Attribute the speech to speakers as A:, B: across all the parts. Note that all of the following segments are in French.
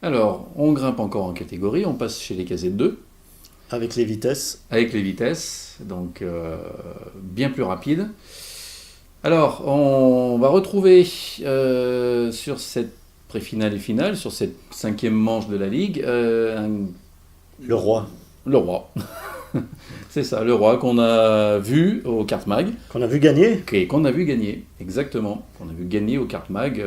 A: Alors, on grimpe encore en catégorie, on passe chez les casettes 2,
B: Avec les vitesses.
A: avec les vitesses, donc bien plus rapide. Alors, on va retrouver sur cette pré-finale et finale, sur cette cinquième manche de la Ligue,
B: Le roi,
A: le roi. C'est ça, le roi qu'on a vu au Kart Mag,
B: qu'on a vu gagner.
A: qu'on a vu gagner, exactement, qu'on a vu gagner au Kart Mag.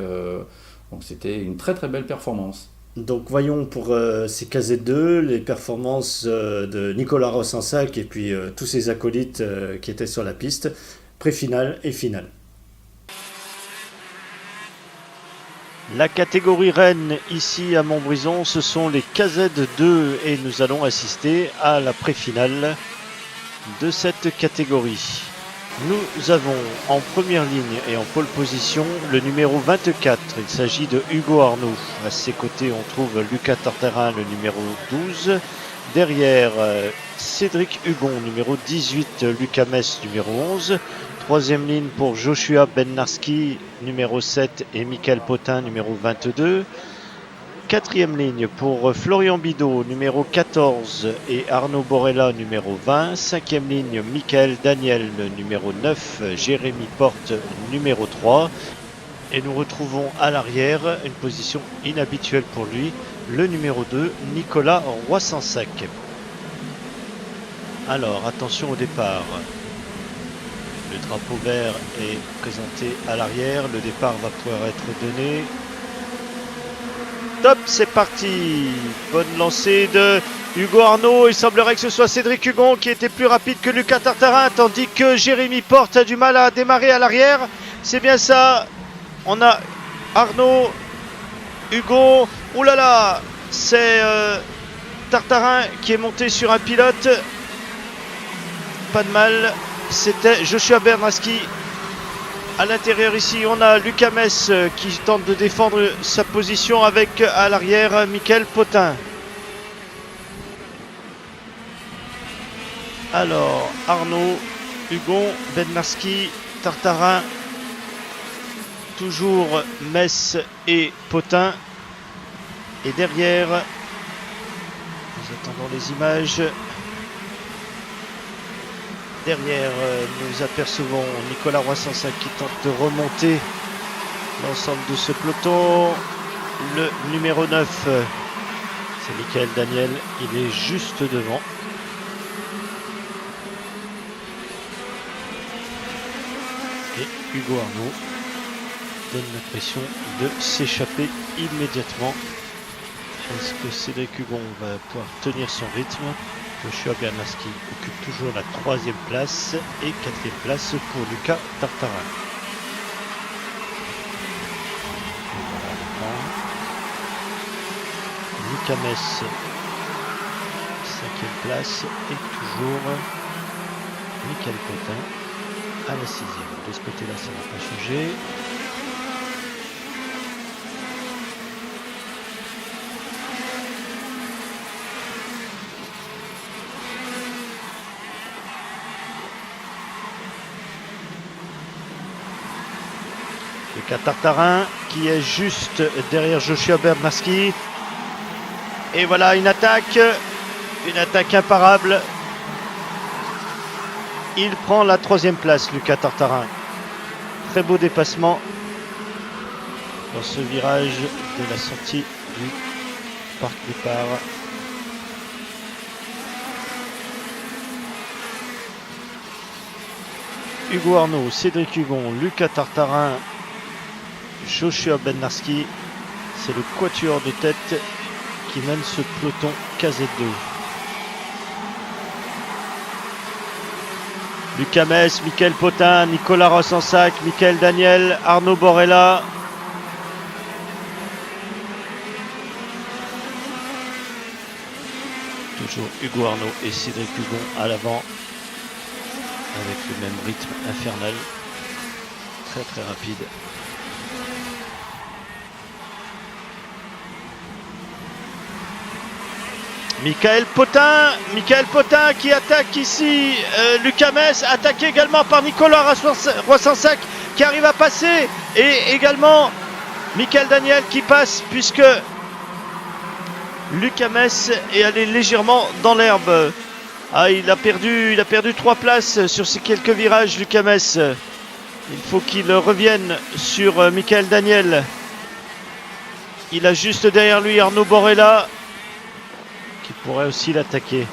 A: Donc c'était une très très belle performance.
B: Donc voyons pour ces KZ2 les performances de Nicolas Rossensac et puis tous ses acolytes qui étaient sur la piste, pré-finale et finale. La catégorie reine ici à Montbrison, ce sont les KZ2 et nous allons assister à la pré-finale de cette catégorie. Nous avons en première ligne et en pole position le numéro 24. Il s'agit de Hugo Arnaud. À ses côtés, on trouve Lucas Tartarin, le numéro 12. Derrière, Cédric Hugon, numéro 18. Lucas Mess, numéro 11. Troisième ligne pour Joshua Bednarski, numéro 7. Et Michael Potin, numéro 22. Quatrième ligne pour Florian Bidot, numéro 14, et Arnaud Borella, numéro 20. Cinquième ligne, Michael Daniel, numéro 9, Jérémy Porte, numéro 3. Et nous retrouvons à l'arrière une position inhabituelle pour lui, le numéro 2, Nicolas Roissensac. Alors, attention au départ. Le drapeau vert est présenté à l'arrière. Le départ va pouvoir être donné. Top, c'est parti. Bonne lancée de Hugo Arnaud. Il semblerait que ce soit Cédric Hugon qui était plus rapide que Lucas Tartarin, tandis que Jérémy Porte a du mal à démarrer à l'arrière. C'est bien ça. On a Arnaud, Hugo. Ouh là là, c'est Tartarin qui est monté sur un pilote. Pas de mal. C'était Joshua Bernarski. À l'intérieur ici, on a Lucas Mess qui tente de défendre sa position avec à l'arrière Michael Potin. Alors, Arnaud, Hugon, Bednarski, Tartarin, toujours Mess et Potin. Et derrière, nous attendons les images. Derrière, nous apercevons Nicolas Roissensac qui tente de remonter l'ensemble de ce peloton. Le numéro 9, c'est Michael Daniel, il est juste devant. Et Hugo Arnaud donne l'impression de s'échapper immédiatement. Est-ce que Cédric Hugon va pouvoir tenir son rythme? Joshua Bernarski occupe toujours la troisième place et quatrième place pour Lucas Tartarin. Lucas Mess, cinquième place et toujours Michael Potin à la sixième. De ce côté-là, ça n'a pas changé. Lucas Tartarin qui est juste derrière Joshua Bernarski. Et voilà une attaque imparable. Il prend la troisième place, Lucas Tartarin. Très beau dépassement dans ce virage de la sortie du parc départ. Hugo Arnaud, Cédric Hugon, Lucas Tartarin, Joshua Bednarski, c'est le quatuor de tête qui mène ce peloton KZ2. Lucas Mess, Michael Potin, Nicolas Rossensac, Michael Daniel, Arnaud Borella. Toujours Hugo Arnaud et Cédric Hugon à l'avant avec le même rythme infernal. Très très rapide. Michael Potin qui attaque ici, Lucas Mess, attaqué également par Nicolas Roissensac qui arrive à passer, et également Michael Daniel qui passe puisque Lucas Mess est allé légèrement dans l'herbe. Ah, il a perdu 3 places sur ces quelques virages, Lucas Mess. Il faut qu'il revienne sur Michael Daniel. Il a juste derrière lui Arnaud Borella qui pourrait aussi l'attaquer.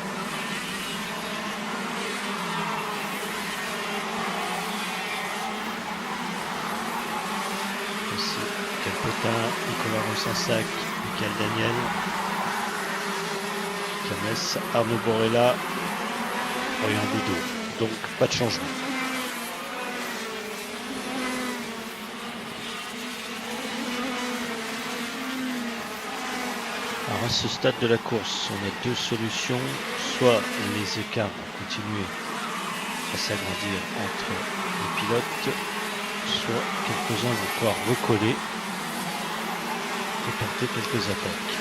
B: Ici, Capotin, Nicolas Rossensac, Michael Daniel, Cames, Arnaud Borella, Florian Didot. Donc pas de changement. Alors à ce stade de la course, on a deux solutions. Soit les écarts vont continuer à s'agrandir entre les pilotes, soit quelques-uns vont pouvoir recoller et porter quelques attaques.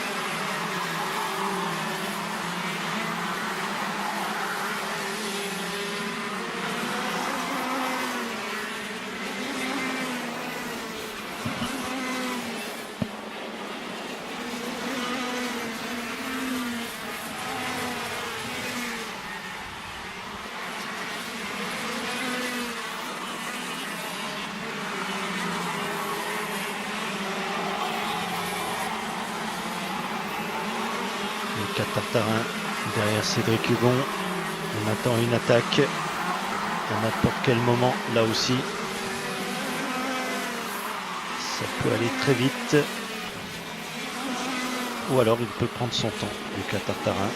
B: Tartarin derrière Cédric Hugon. On attend une attaque à n'importe quel moment là aussi. Ça peut aller très vite. Ou alors il peut prendre son temps, Lucas Tartarin.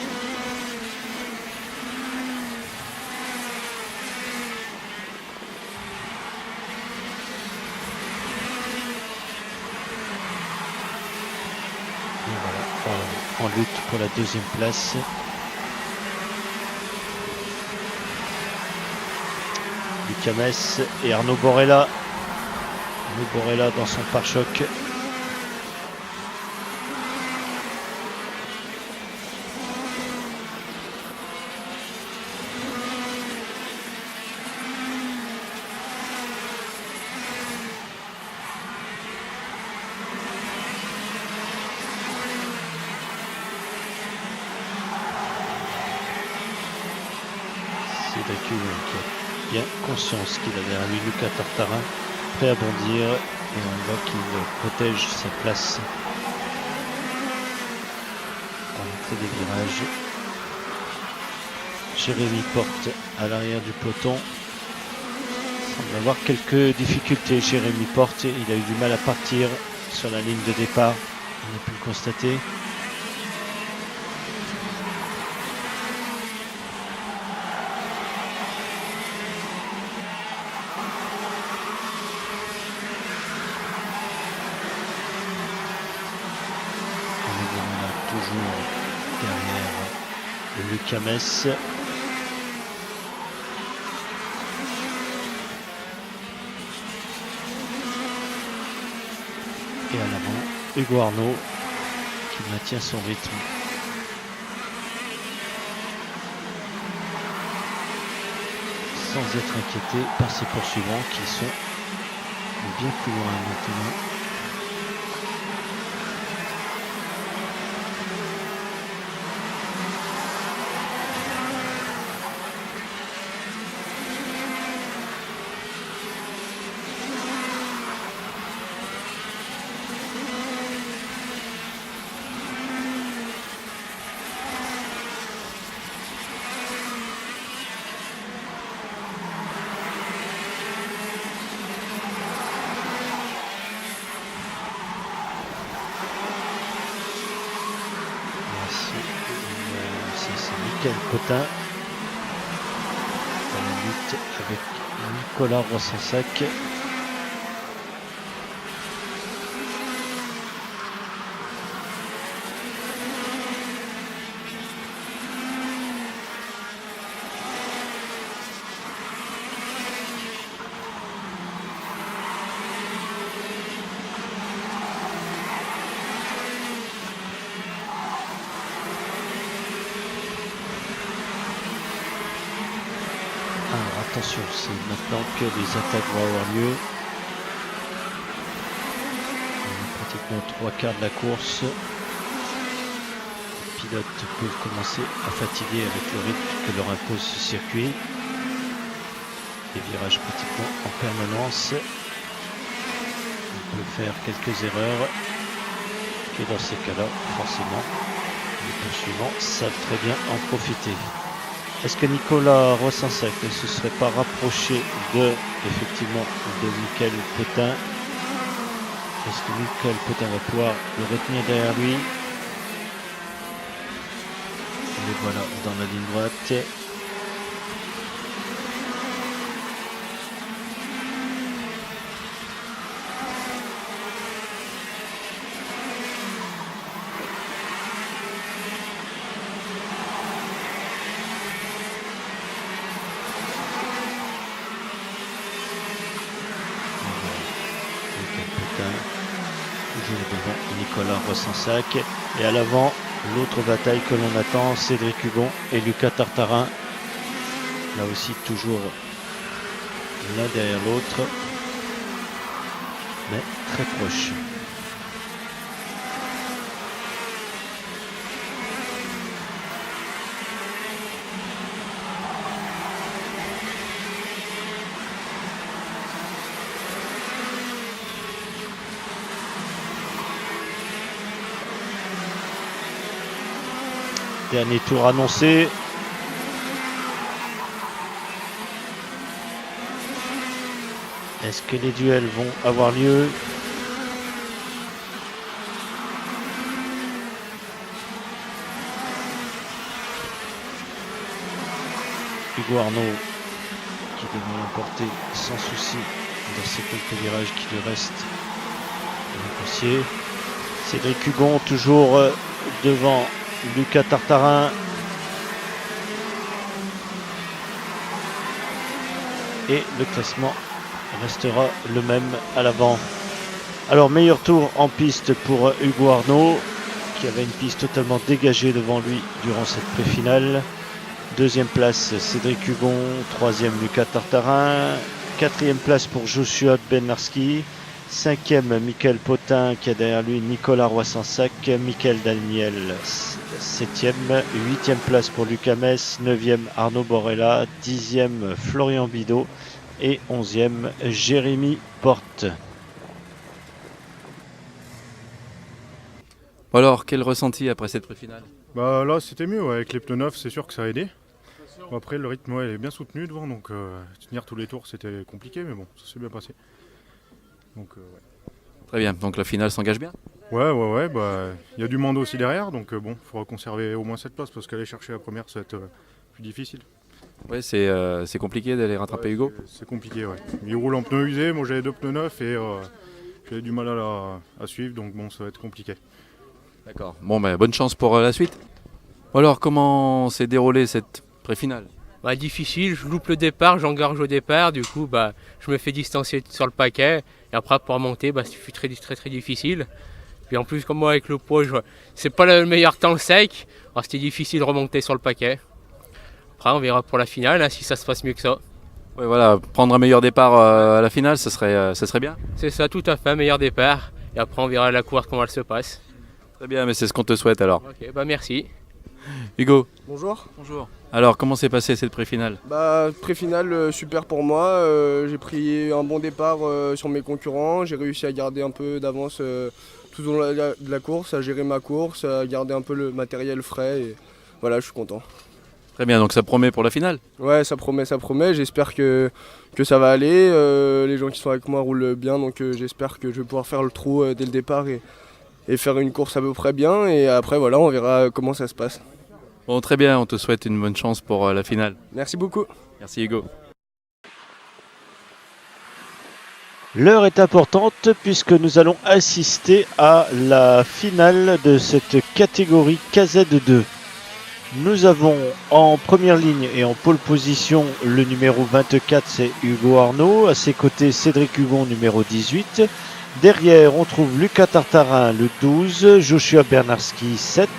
B: Et voilà, en lutte pour la deuxième place. Lucas Mess et Arnaud Borella. Arnaud Borella dans son pare-choc. Cédric Hugon qui a bien conscience qu'il a derrière lui Lucas Tartarin, prêt à bondir, et on voit qu'il protège sa place à l'entrée des virages. Jérémy Porte à l'arrière du peloton. Il semble avoir quelques difficultés. Jérémy Porte, il a eu du mal à partir sur la ligne de départ, on a pu le constater. Toujours derrière Lucas Mess. Et à l'avant, Hugo Arnaud qui maintient son rythme. Sans être inquiété par ses poursuivants qui sont bien plus loin maintenant. Michael Cotin dans la lutte avec Nicolas Rossensac. Attention, c'est maintenant que les attaques vont avoir lieu. On est pratiquement aux 3/4 de la course. pilotes peuvent commencer à fatiguer avec le rythme que leur impose ce circuit. Des virages pratiquement en permanence. On peut faire quelques erreurs. Et dans ces cas-là, forcément, les poursuivants savent très bien en profiter. Est-ce que Nicolas Roissensac ne se serait pas rapproché effectivement, de Michael Potin? Est-ce que Michael Potin va pouvoir le retenir derrière lui? Le voilà dans la ligne droite. Toujours devant Nicolas Roissensac. Et à l'avant, l'autre bataille que l'on attend, Cédric Hugon et Lucas Tartarin. Là aussi, toujours l'un derrière l'autre, mais très proche. Dernier tour annoncé. Est-ce que les duels vont avoir lieu? Hugo Arnaud qui devrait l'emporter sans souci dans ces quelques virages qui lui restent à négocier. Cédric Hugon toujours devant Lucas Tartarin. Et le classement restera le même à l'avant. Alors meilleur tour en piste pour Hugo Arnaud qui avait une piste totalement dégagée devant lui durant cette pré-finale. Deuxième place Cédric Hugon, troisième Lucas Tartarin, quatrième place pour Joshua Benarski, cinquième Michael Potin qui a derrière lui Nicolas Roissensac, Michael Daniel septième, huitième place pour Lucas Mess, neuvième Arnaud Borella, dixième Florian Bidot et onzième Jérémy Porte.
A: Alors, quel ressenti après cette pré-finale?
C: Bah là c'était mieux, ouais. Avec les pneus neufs c'est sûr que ça a aidé. Bon, après le rythme il est bien soutenu devant, donc tenir tous les tours c'était compliqué, mais bon ça s'est bien passé. Donc, ouais.
A: Très bien, donc la finale s'engage bien?
C: Ouais, bah il y a du monde aussi derrière, donc bon, il faudra conserver au moins cette place parce qu'aller chercher la première ça va être plus difficile.
A: Ouais, c'est compliqué d'aller rattraper
C: Ouais,
A: Hugo?
C: c'est compliqué, ouais. Il roule en pneus usés, moi j'avais deux pneus neufs et j'avais du mal à suivre, donc bon ça va être compliqué.
A: D'accord, bon ben bonne chance pour la suite. Alors comment s'est déroulée cette pré-finale?
D: Bah, difficile, je loupe le départ, j'engorge au départ, du coup bah, je me fais distancer sur le paquet et après pour remonter bah, c'est très difficile. Puis en plus comme moi avec le poids, c'est pas le meilleur temps sec, alors c'était difficile de remonter sur le paquet. Après on verra pour la finale hein, si ça se passe mieux que ça.
A: Ouais, voilà, prendre un meilleur départ à la finale, ça serait bien.
D: C'est ça, tout à fait, meilleur départ et après on verra la course comment elle se passe.
A: Très bien, mais c'est ce qu'on te souhaite alors.
D: Ok, bah merci.
A: Hugo.
E: Bonjour.
A: Bonjour. Alors comment s'est passée cette pré-finale?
E: Bah, pré-finale super pour moi. J'ai pris un bon départ sur mes concurrents. J'ai réussi à garder un peu d'avance tout au long de la course, à gérer ma course, à garder un peu le matériel frais. Et voilà, je suis content.
A: Très bien, donc ça promet pour la finale?
E: Ouais, ça promet. J'espère que ça va aller. Les gens qui sont avec moi roulent bien, donc j'espère que je vais pouvoir faire le trou dès le départ et faire une course à peu près bien. Et après, voilà, on verra comment ça se passe.
A: Bon, très bien, on te souhaite une bonne chance pour la finale.
E: Merci beaucoup.
A: Merci Hugo.
B: L'heure est importante puisque nous allons assister à la finale de cette catégorie KZ2. Nous avons en première ligne et en pole position le numéro 24, c'est Hugo Arnaud. À ses côtés, Cédric Hugon, numéro 18. Derrière, on trouve Lucas Tartarin, le 12. Joshua Bernarski, 7.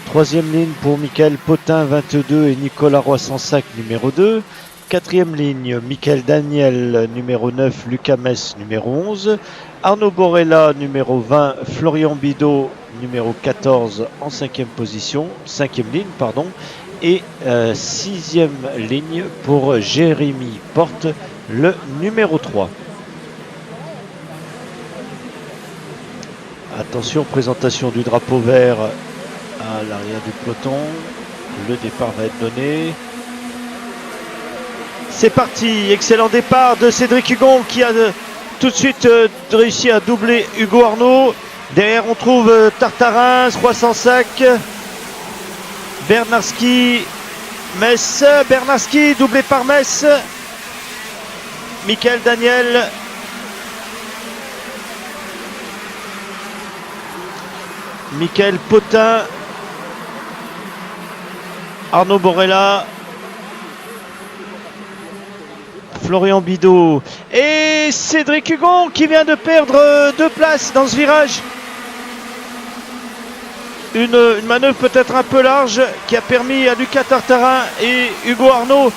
B: Troisième ligne pour Michael Potin, 22 et Nicolas Roissensac, numéro 2. Quatrième ligne, Michael Daniel, numéro 9, Lucas Mess, numéro 11. Arnaud Borella, numéro 20, Florian Bidot, numéro 14 en 5e position, 5e ligne, pardon, et 6e ligne pour Jérémy Porte, le numéro 3. Attention, présentation du drapeau vert à l'arrière du peloton. Le départ va être donné. C'est parti, excellent départ de Cédric Hugon qui a tout de suite réussi à doubler Hugo Arnaud. Derrière on trouve Tartarin, Roissansac, Bernarski, Metz, Bernarski doublé par Metz, Michael Daniel, Michael Potin, Arnaud Borella, Florian Bidot et Cédric Hugon qui vient de perdre 2 places dans ce virage. Une manœuvre peut-être un peu large qui a permis à Lucas Tartarin et Hugo Arnaud.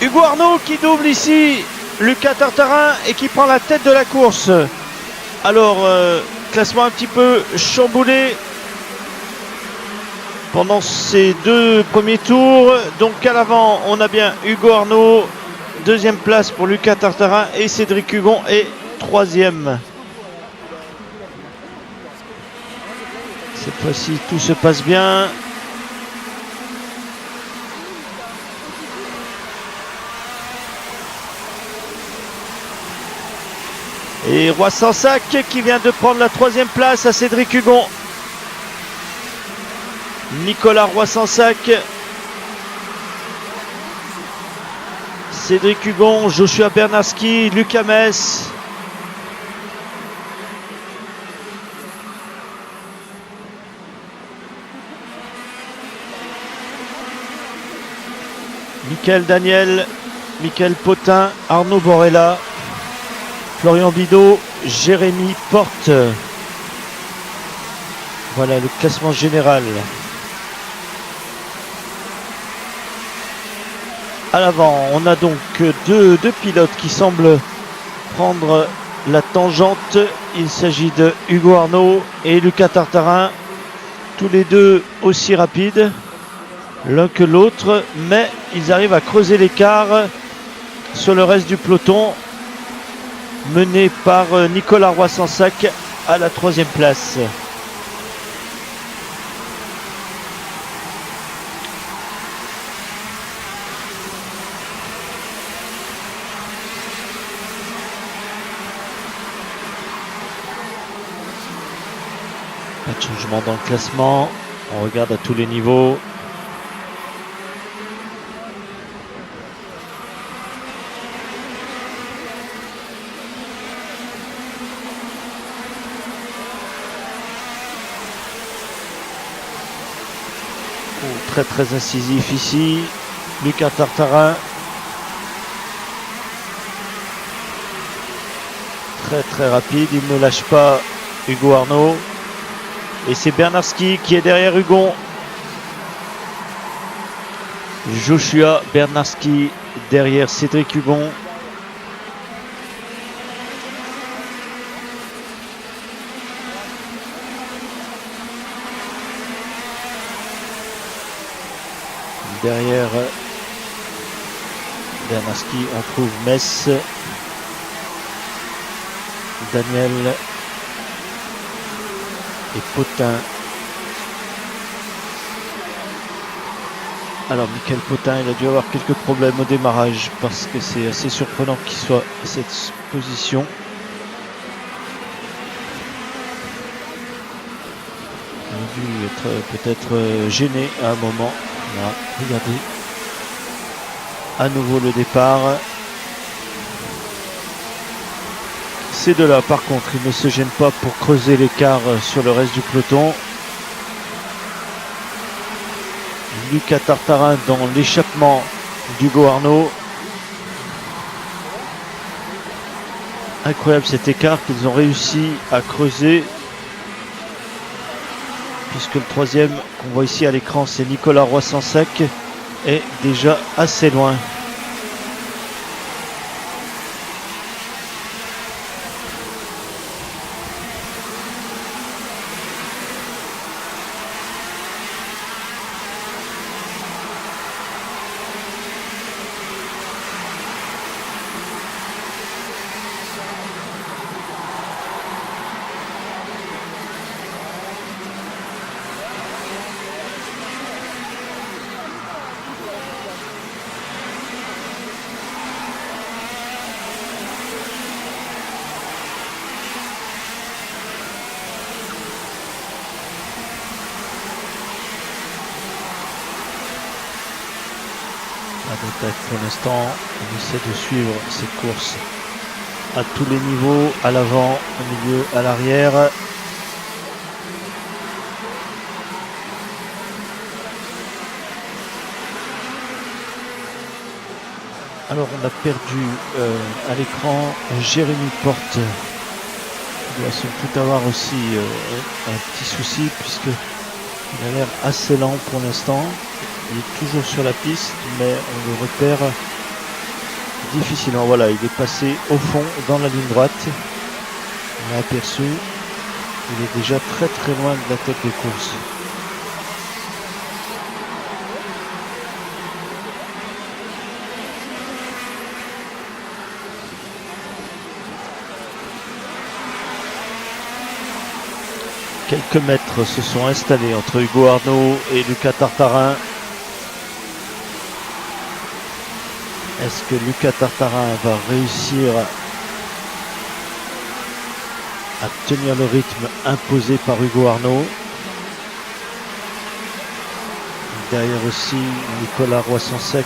B: Hugo Arnaud qui double ici Lucas Tartarin et qui prend la tête de la course. Alors, classement un petit peu chamboulé pendant ces 2 premiers tours. Donc à l'avant, on a bien Hugo Arnaud. 2e place pour Lucas Tartarin et Cédric Hugon est 3e. Cette fois-ci, tout se passe bien. Et Roissansac qui vient de prendre la 3e place à Cédric Hugon. Nicolas Roissansac, Cédric Hugon, Joshua Bernarski, Lucas Metz. Michael Daniel, Michael Potin, Arnaud Borella, Florian Bidot, Jérémy Porte. Voilà le classement général. À l'avant, on a donc deux pilotes qui semblent prendre la tangente. Il s'agit de Hugo Arnaud et Lucas Tartarin, tous les deux aussi rapides l'un que l'autre, mais ils arrivent à creuser l'écart sur le reste du peloton, mené par Nicolas Roissansac à la 3e place. Pas de changement dans le classement, on regarde à tous les niveaux. Très incisif ici, Lucas Tartarin, très rapide, il ne lâche pas Hugo Arnaud, et c'est Bernarski qui est derrière Hugon. Joshua Bernarski derrière Cédric Hugon. Derrière Bernarski, on trouve Metz, Daniel et Potin. Alors Michael Potin, il a dû avoir quelques problèmes au démarrage parce que c'est assez surprenant qu'il soit à cette position. Il a dû être peut-être gêné à un moment. Là, regardez, à nouveau le départ. Ces deux-là, par contre, ils ne se gênent pas pour creuser l'écart sur le reste du peloton. Lucas Tartarin dans l'échappement d'Hugo Arnaud. Incroyable cet écart qu'ils ont réussi à creuser, puisque le 3e qu'on voit ici à l'écran, c'est Nicolas Roissansac, est déjà assez loin. d'attaque pour l'instant. On essaie de suivre cette course à tous les niveaux, à l'avant, au milieu, à l'arrière. Alors on a perdu à l'écran Jérémy Porte. Il doit sans doute avoir aussi un petit souci puisque il a l'air assez lent pour l'instant. Il est toujours sur la piste mais on le repère difficilement. Voilà, il est passé au fond dans la ligne droite. On l'a aperçu. Il est déjà très très loin de la tête de course. Quelques mètres se sont installés entre Hugo Arnaud et Lucas Tartarin. Est-ce que Lucas Tartarin va réussir à tenir le rythme imposé par Hugo Arnaud? Derrière aussi, Nicolas Roy-Sansec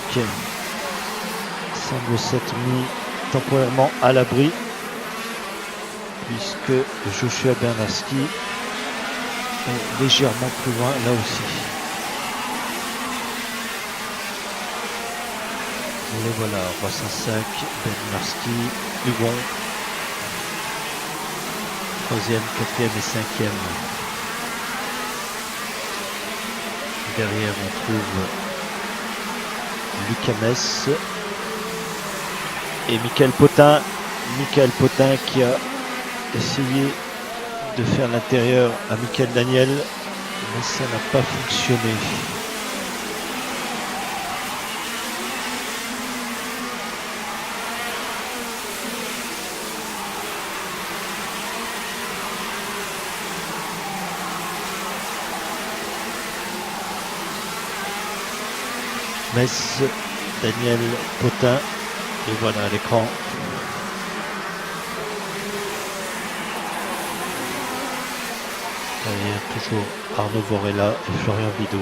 B: semble s'être mis temporairement à l'abri puisque Joshua Bernarski est légèrement plus loin là aussi. Et voilà, Roy-Sansec, Bernarski, Hugon. 3e, 4e et 5e. Derrière on trouve Lucas Mess et Michael Potin. Michael Potin qui a essayé de faire l'intérieur à Michael Daniel, mais ça n'a pas fonctionné. Metz, Daniel Potin, et voilà à l'écran. Derrière toujours Arnaud Vorella et Florian Bidot.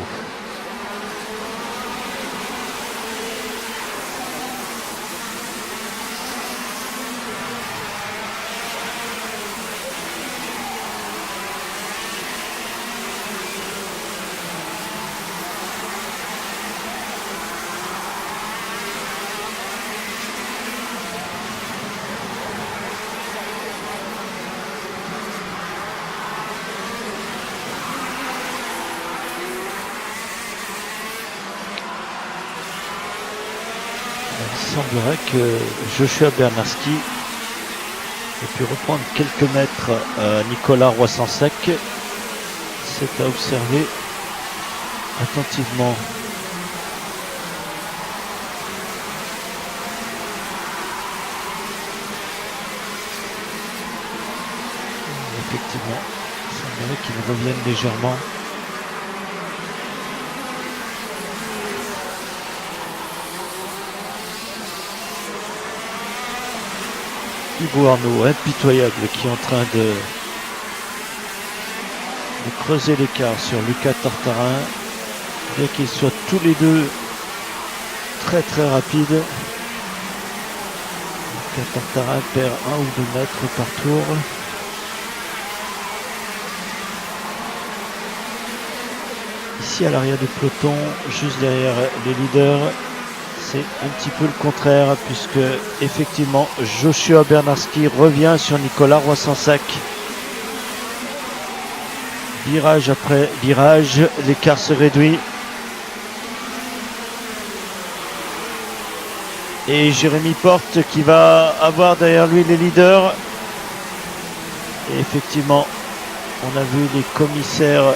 B: Il semblerait que Joshua Bernarski ait pu reprendre quelques mètres à Nicolas Roy-Sansec. C'est à observer attentivement. Effectivement, il semblerait qu'il revienne légèrement. Hugo Arnaud, impitoyable, qui est en train de creuser l'écart sur Lucas Tartarin, bien qu'ils soient tous les deux très très rapides. Lucas Tartarin perd 1 ou 2 mètres par tour. Ici à l'arrière du peloton, juste derrière les leaders, c'est un petit peu le contraire puisque effectivement Joshua Bernarski revient sur Nicolas Roy-Sansec. Virage après virage, l'écart se réduit. Et Jérémy Porte qui va avoir derrière lui les leaders. Et effectivement, on a vu les commissaires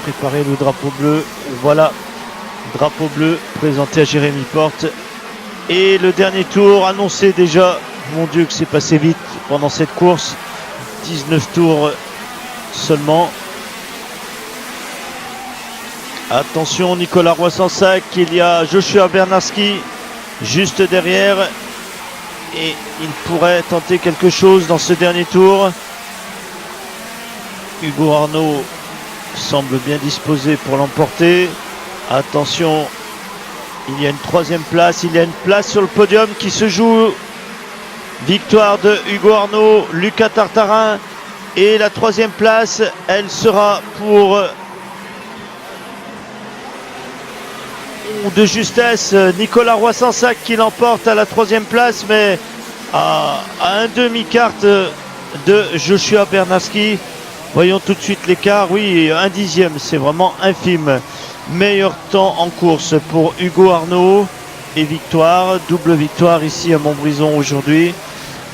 B: préparer le drapeau bleu. Voilà. Drapeau bleu présenté à Jérémy Porte. Et le dernier tour annoncé déjà. Mon Dieu que c'est passé vite pendant cette course. 19 tours seulement. Attention Nicolas Roy-Sansec. Il y a Joshua Bernarski juste derrière. Et il pourrait tenter quelque chose dans ce dernier tour. Hugo Arnaud semble bien disposé pour l'emporter. Attention Il y a une troisième place, il y a une place sur le podium qui se joue. Victoire de Hugo Arnaud, Lucas Tartarin. Et la troisième place, elle sera pour de justesse Nicolas Roy-Sansac qui l'emporte à la troisième place, mais à un demi-carte de Joshua Bernarski. Voyons tout de suite l'écart. Oui, un dixième, c'est vraiment infime. Meilleur temps en course pour Hugo Arnaud et victoire, double victoire ici à Montbrison aujourd'hui.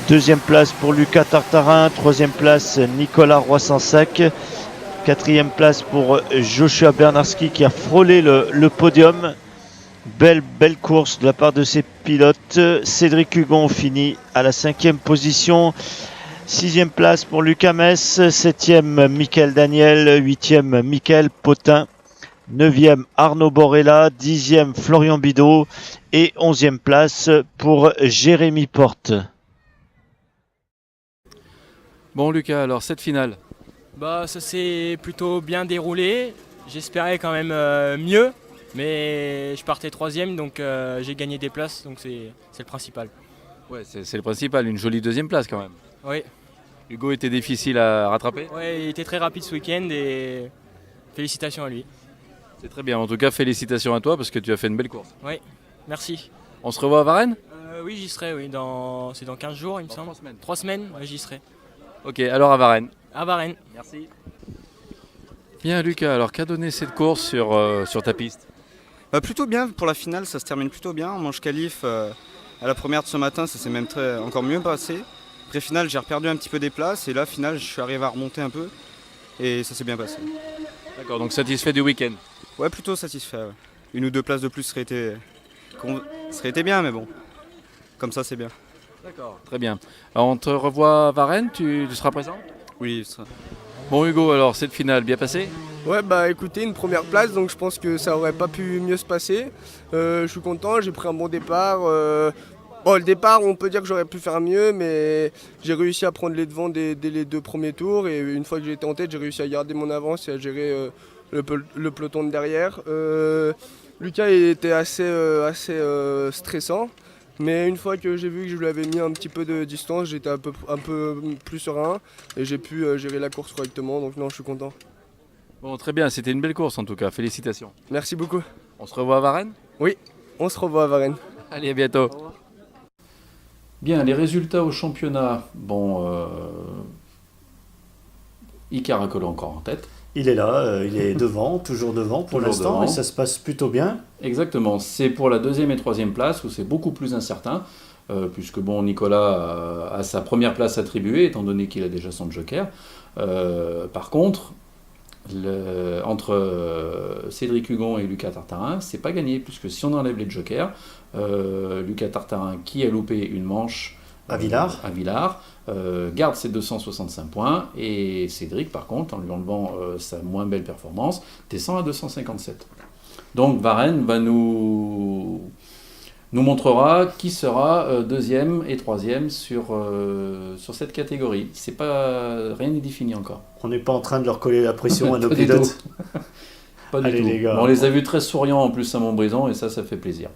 B: Deuxième place pour Lucas Tartarin, troisième place Nicolas Roy-Sansac, quatrième place pour Joshua Bernarski qui a frôlé le podium. Belle course de la part de ses pilotes. Cédric Hugon finit à la 5e position. 6e place pour Lucas Mess, 7e Michael Daniel, 8e Michael Potin, 9e Arnaud Borella, 10e Florian Bidot et 11e place pour Jérémy Porte.
A: Bon Lucas, alors cette finale,
F: Ça s'est plutôt bien déroulé. J'espérais quand même mieux, mais je partais 3e, donc j'ai gagné des places, donc c'est le principal.
A: ouais, c'est le principal, une jolie deuxième place quand même.
F: Oui,
A: Hugo était difficile à rattraper.
F: ouais, il était très rapide ce week-end et félicitations à lui.
A: C'est très bien, en tout cas félicitations à toi parce que tu as fait une belle course.
F: Oui, merci.
A: On se revoit à Varennes?
F: Oui, j'y serai, oui, c'est dans 15 jours il me semble.
A: 3 semaines.
F: 3 semaines, ouais, j'y serai.
A: Ok, alors à Varennes.
F: À Varennes.
A: Merci. Bien Lucas, alors qu'a donné cette course sur ta piste?
G: Plutôt bien pour la finale, ça se termine plutôt bien. En manche qualif, à la première de ce matin, ça s'est même encore mieux passé. Après finale, j'ai reperdu un petit peu des places et là, finale, je suis arrivé à remonter un peu et ça s'est bien passé.
A: D'accord, donc satisfait du week-end?
G: Ouais, plutôt satisfait. Ouais. Une ou deux places de plus serait été bien, mais bon, comme ça, c'est bien.
A: D'accord, très bien. Alors, on te revoit à Varennes, tu seras présent?
G: Oui, ça.
A: Bon Hugo, alors cette finale bien passée?
E: Ouais, écoutez, une première place, donc je pense que ça aurait pas pu mieux se passer. Je suis content, j'ai pris un bon départ. Le départ, on peut dire que j'aurais pu faire mieux, mais j'ai réussi à prendre les devants dès les 2 premiers tours. Et une fois que j'étais en tête, j'ai réussi à garder mon avance et à gérer le peloton de derrière. Lucas il était assez stressant. Mais une fois que j'ai vu que je lui avais mis un petit peu de distance, j'étais un peu plus serein et j'ai pu gérer la course correctement. Donc non, je suis content.
A: Bon, très bien, c'était une belle course en tout cas, félicitations.
E: Merci beaucoup.
A: On se revoit à Varennes?
E: Oui, on se revoit à Varennes.
A: Allez, à bientôt. Bien, les résultats au championnat. Bon, Icar a collé encore en tête.
H: Il est là, il est devant, toujours devant pour
A: Toujours
H: l'instant,
A: devant.
H: et ça se passe plutôt bien.
A: Exactement, c'est pour la 2e et 3e place où c'est beaucoup plus incertain, puisque bon, Nicolas a sa première place attribuée, étant donné qu'il a déjà son joker. Par contre, entre Cédric Hugon et Lucas Tartarin, c'est pas gagné, puisque si on enlève les jokers, Lucas Tartarin, qui a loupé une manche
H: À Villars.
A: garde ses 265 points, et Cédric, par contre, en lui enlevant sa moins belle performance, descend à 257. Donc Varennes va nous montrera qui sera 2e et 3e sur cette catégorie. Rien n'est défini encore.
H: On n'est pas en train de leur coller la pression à nos
A: Pas du
H: pilotes.
A: Pas du
H: Allez,
A: tout.
H: les gars.
A: On les a vus très souriants en plus à Montbrison, et ça fait plaisir.